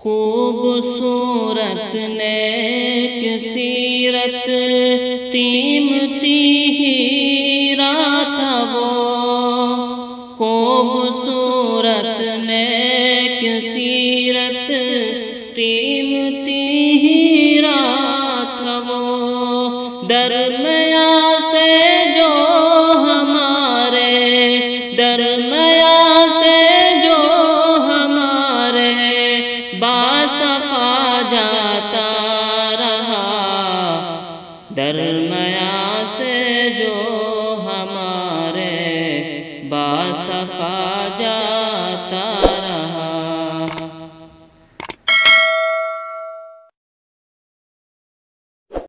خوبصورت نیک سیرت قیمتی ہیرا تھا وہ، خوبصورت نیک سیرت قیمتی ہیرا تھا وہ، درمیاں سے جو ہمارے باصفا جاتا رہا،